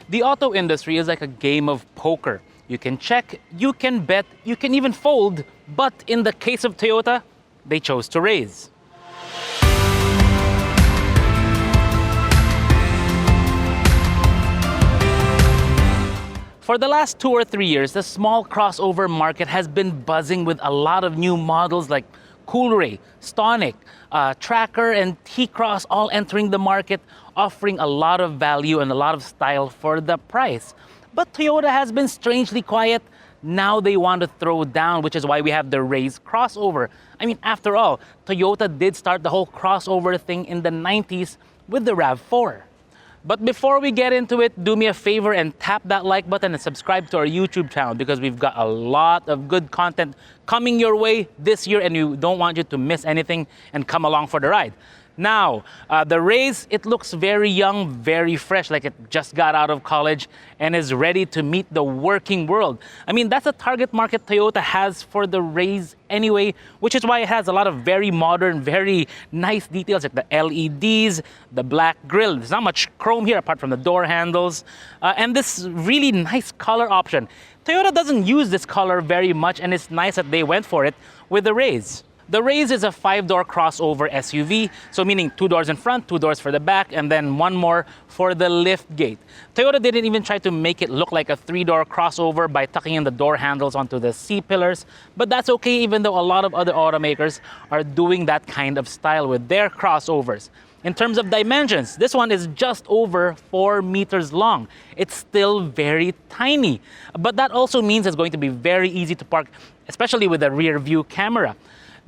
The auto industry is like a game of poker. You can check, you can bet, you can even fold, but in the case of Toyota, they chose to raise. For the last 2 or 3 years, the small crossover market has been buzzing with a lot of new models like Coolray, Stonic, Tracker, and T-Cross all entering the market, offering a lot of value and a lot of style for the price. But Toyota has been strangely quiet. Now they want to throw down, which is why we have the Raize crossover. I mean, after all, Toyota did start the whole crossover thing in the 90s with the RAV4. But before we get into it, do me a favor and tap that like button and subscribe to our YouTube channel because we've got a lot of good content coming your way this year and we don't want you to miss anything and come along for the ride. Now, the Raize, it looks very young, very fresh, like it just got out of college and is ready to meet the working world. I mean, that's a target market Toyota has for the Raize anyway, which is why it has a lot of very modern, very nice details like the LEDs, the black grille. There's not much chrome here apart from the door handles, and this really nice color option. Toyota doesn't use this color very much, and it's nice that they went for it with the Raize. The Raize is a 5-door crossover SUV, so meaning 2 doors in front, 2 doors for the back, and then 1 more for the lift gate. Toyota didn't even try to make it look like a 3-door crossover by tucking in the door handles onto the C-pillars, but that's okay even though a lot of other automakers are doing that kind of style with their crossovers. In terms of dimensions, this one is just over 4 meters long. It's still very tiny, but that also means it's going to be very easy to park, especially with a rear view camera.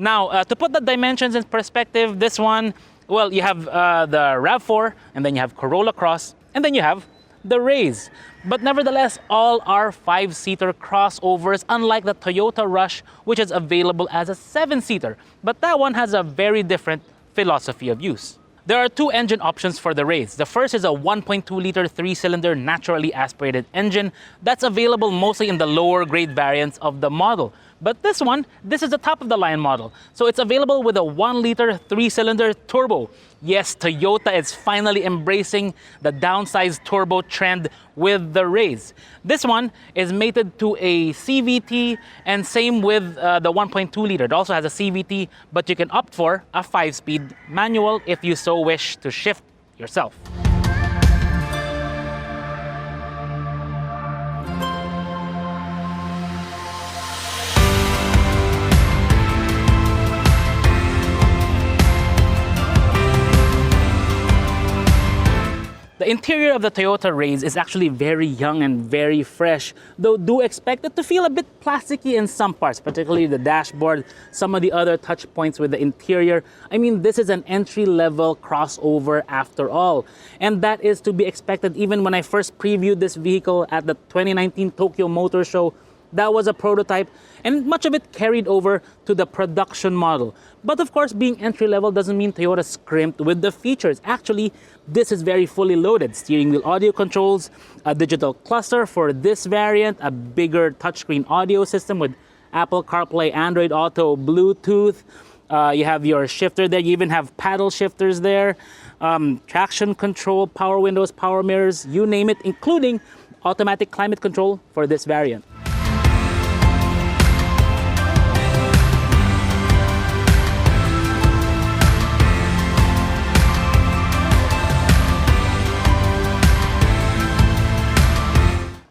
Now, to put the dimensions in perspective, this one, well, you have the RAV4, and then you have Corolla Cross, and then you have the Raize. But nevertheless, all are 5-seater crossovers, unlike the Toyota Rush, which is available as a 7-seater. But that one has a very different philosophy of use. There are 2 engine options for the Raize. The first is a 1.2-liter 3-cylinder naturally aspirated engine that's available mostly in the lower grade variants of the model. But this one, this is the top of the line model. So it's available with a 1-liter 3-cylinder turbo. Yes, Toyota is finally embracing the downsized turbo trend with the Raize. This one is mated to a CVT, and same with the 1.2-liter. It also has a CVT, but you can opt for a 5-speed manual if you so wish to shift yourself. The interior of the Toyota Raize is actually very young and very fresh, though do expect it to feel a bit plasticky in some parts, particularly the dashboard, some of the other touch points with the interior. I mean, this is an entry-level crossover after all, and that is to be expected. Even when I first previewed this vehicle at the 2019 Tokyo Motor Show, that was a prototype, and much of it carried over to the production model. But of course, being entry-level doesn't mean Toyota scrimped with the features. Actually, this is very fully loaded. Steering wheel audio controls, a digital cluster for this variant, a bigger touchscreen audio system with Apple CarPlay, Android Auto, Bluetooth. You have your shifter there. You even have paddle shifters there. Traction control, power windows, power mirrors, you name it, including automatic climate control for this variant.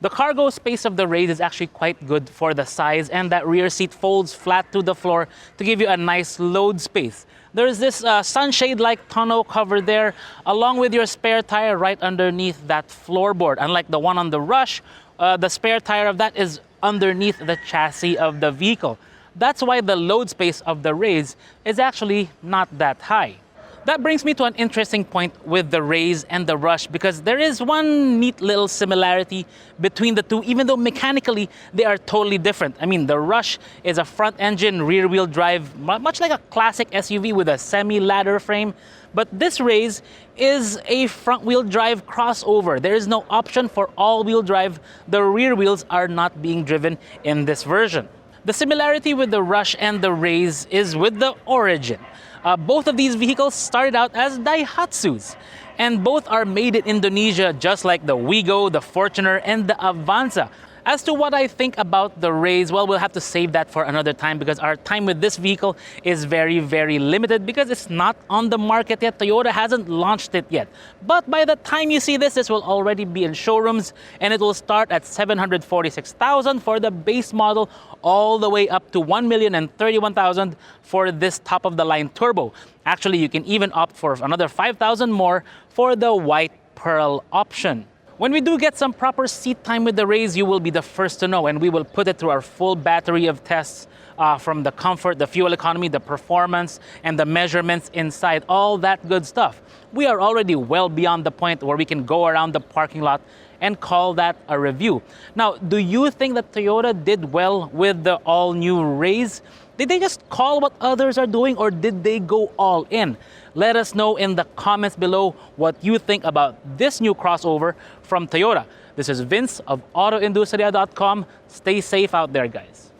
The cargo space of the Raize is actually quite good for the size, and that rear seat folds flat to the floor to give you a nice load space. There's this sunshade-like tonneau cover there, along with your spare tire right underneath that floorboard. Unlike the one on the Rush, the spare tire of that is underneath the chassis of the vehicle. That's why the load space of the Raize is actually not that high. That brings me to an interesting point with the Raize and the Rush, because there is one neat little similarity between the two, even though mechanically they are totally different. I mean, the Rush is a front-engine, rear-wheel drive, much like a classic SUV with a semi-ladder frame. But this Raize is a front-wheel drive crossover. There is no option for all-wheel drive. The rear wheels are not being driven in this version. The similarity with the Rush and the Raize is with the origin. Both of these vehicles started out as Daihatsus, and both are made in Indonesia, just like the Wigo, the Fortuner, and the Avanza. As to what I think about the Raize, well, we'll have to save that for another time because our time with this vehicle is very, very limited because it's not on the market yet. Toyota hasn't launched it yet. But by the time you see this, this will already be in showrooms, and it will start at 746,000 for the base model, all the way up to 1,031,000 for this top-of-the-line turbo. Actually, you can even opt for another 5,000 more for the white pearl option. When we do get some proper seat time with the Raize, you will be the first to know, and we will put it through our full battery of tests from the comfort, the fuel economy, the performance, and the measurements inside, all that good stuff. We are already well beyond the point where we can go around the parking lot and call that a review. Now, do you think that Toyota did well with the all-new Raize? Did they just call what others are doing, or did they go all in? Let us know in the comments below what you think about this new crossover from Toyota. This is Vince of AutoIndustriya.com. Stay safe out there, guys.